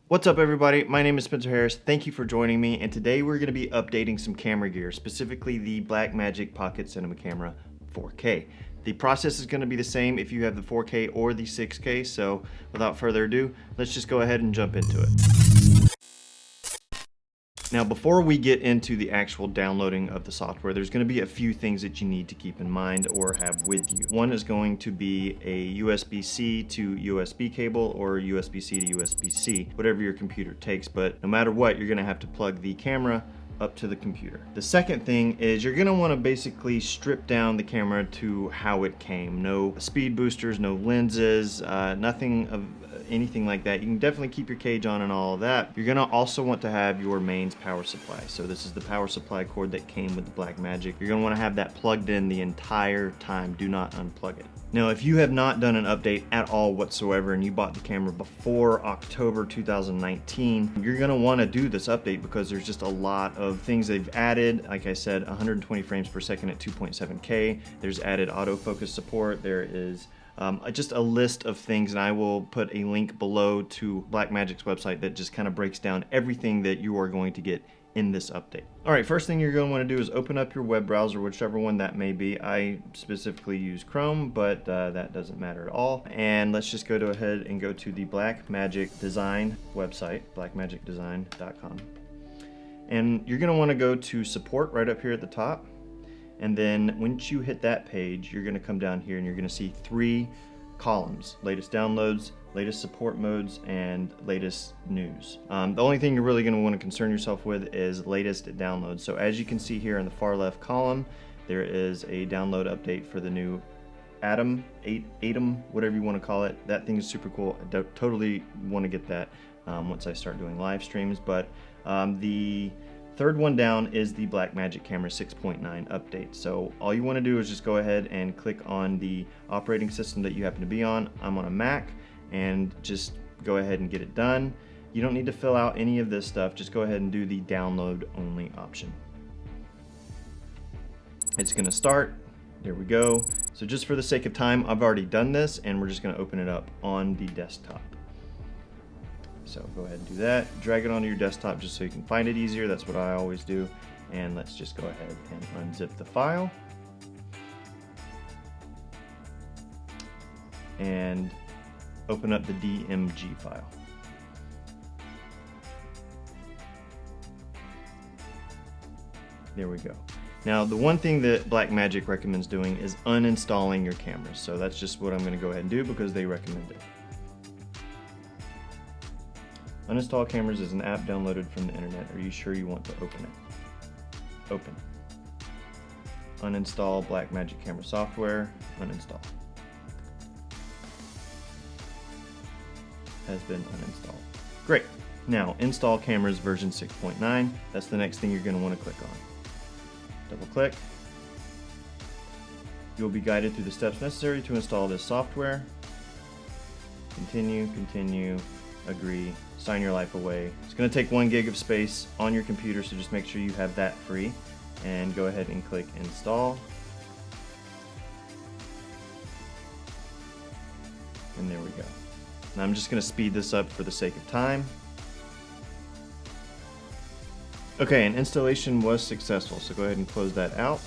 What's up everybody, my name is Spencer Harris, thank you for joining me, and today we're going to be updating some camera gear, specifically the Blackmagic Pocket Cinema Camera 4K. The process is going to be the same if you have the 4K or the 6K, so without further ado, let's just go ahead and jump into it. Now before we get into the actual downloading of the software, there's going to be a few things that you need to keep in mind or have with you. One is going to be a USB-C to USB cable or USB-C to USB-C, whatever your computer takes, but no matter what, you're going to have to plug the camera up to the computer. The second thing is you're going to want to basically strip down the camera to how it came. No speed boosters, no lenses, nothing of anything like that. You can definitely keep your cage on and all of that. You're gonna also want to have your mains power supply. So this is the power supply cord that came with the Blackmagic. You're gonna want to have that plugged in the entire time. Do not unplug it. Now, if you have not done an update at all whatsoever and you bought the camera before October 2019, you're gonna want to do this update because there's just a lot of things they've added. Like I said, 120 frames per second at 2.7K. There's added autofocus support. There is just a list of things, and I will put a link below to Blackmagic's website that just kind of breaks down everything that you are going to get in this update. All right, first thing you're going to want to do is open up your web browser, whichever one that may be. I specifically use Chrome, but that doesn't matter at all. And let's just go ahead and go to the Blackmagic Design website, blackmagicdesign.com. And you're going to want to go to support right up here at the top. And then once you hit that page, you're going to come down here and you're going to see three columns: latest downloads, latest support modes, and latest news. The only thing you're really going to want to concern yourself with is latest downloads. So as you can see here in the far left column, there is a download update for the new Atom, whatever you want to call it. That thing is super cool. I totally want to get that once I start doing live streams. But the third one down is the Blackmagic Camera 6.9 update. So all you want to do is just go ahead and click on the operating system that you happen to be on. I'm on a Mac, and just go ahead and get it done. You don't need to fill out any of this stuff. Just go ahead and do the download only option. It's going to start. There we go. So just for the sake of time, I've already done this, and we're just going to open it up on the desktop. So go ahead and do that. Drag it onto your desktop just so you can find it easier. That's what I always do. And let's just go ahead and unzip the file. And open up the DMG file. There we go. Now, the one thing that Blackmagic recommends doing is uninstalling your cameras. So that's just what I'm going to go ahead and do because they recommend it. Uninstall cameras is an app downloaded from the internet. Are you sure you want to open it? Open. Uninstall Blackmagic camera software. Uninstall. Has been uninstalled. Great. Now install cameras version 6.9. That's the next thing you're going to want to click on. Double click. You will be guided through the steps necessary to install this software. Continue, continue, agree, sign your life away. It's going to take 1 gig of space on your computer, so just make sure you have that free, and go ahead and click install. And there we go. Now I'm just going to speed this up for the sake of time. Okay, and installation was successful, so go ahead and close that out.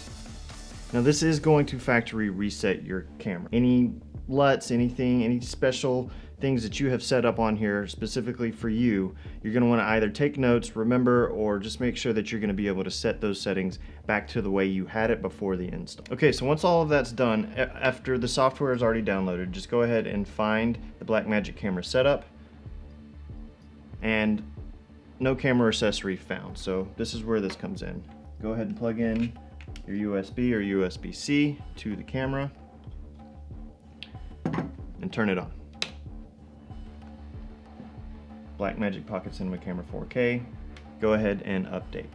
Now this is going to factory reset your camera. Any LUTs, anything, any special things that you have set up on here specifically for you, you're going to want to either take notes, remember, or just make sure that you're going to be able to set those settings back to the way you had it before the install. Okay, so once all of that's done, after the software is already downloaded, just go ahead and find the Blackmagic camera setup, and no camera accessory found. So this is where this comes in. Go ahead and plug in your USB or USB-C to the camera and turn it on. Blackmagic Pocket Cinema Camera 4K. Go ahead and update.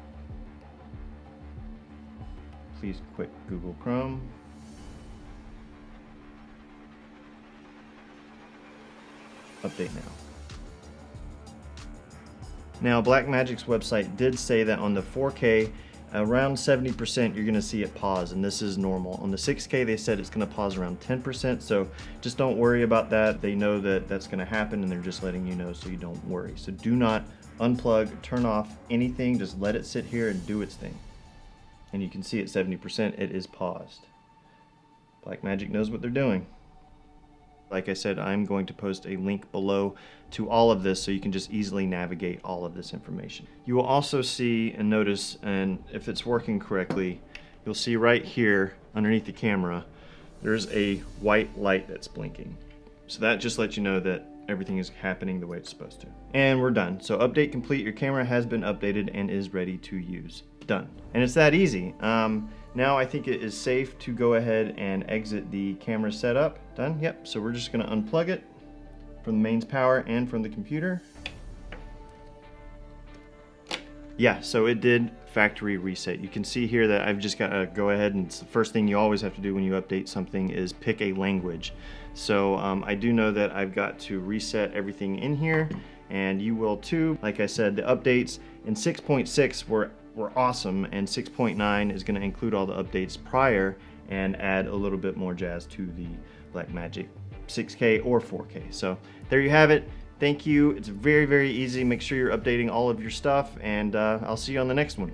Please quit Google Chrome. Update now. Now, Blackmagic's website did say that on the 4K, Around 70%, you're gonna see it pause, and this is normal. On the 6K, they said it's gonna pause around 10%, so just don't worry about that. They know that that's gonna happen, and they're just letting you know so you don't worry. So do not unplug, turn off anything, just let it sit here and do its thing. And you can see at 70%, it is paused. Blackmagic knows what they're doing. Like I said, I'm going to post a link below to all of this so you can just easily navigate all of this information. You will also see and notice, and if it's working correctly, you'll see right here underneath the camera, there's a white light that's blinking. So that just lets you know that everything is happening the way it's supposed to. And we're done. So update complete, your camera has been updated and is ready to use. Done. And it's that easy. Now I think it is safe to go ahead and exit the camera setup. Done? Yep. So we're just going to unplug it from the mains power and from the computer. Yeah, so it did factory reset. You can see here that I've just got to go ahead, and it's the first thing you always have to do when you update something is pick a language. So I do know that I've got to reset everything in here, and you will too. Like I said, the updates in 6.6 were awesome, and 6.9 is going to include all the updates prior and add a little bit more jazz to the Blackmagic 6K or 4K. So there you have it. Thank you. It's very, very easy. Make sure you're updating all of your stuff, and I'll see you on the next one.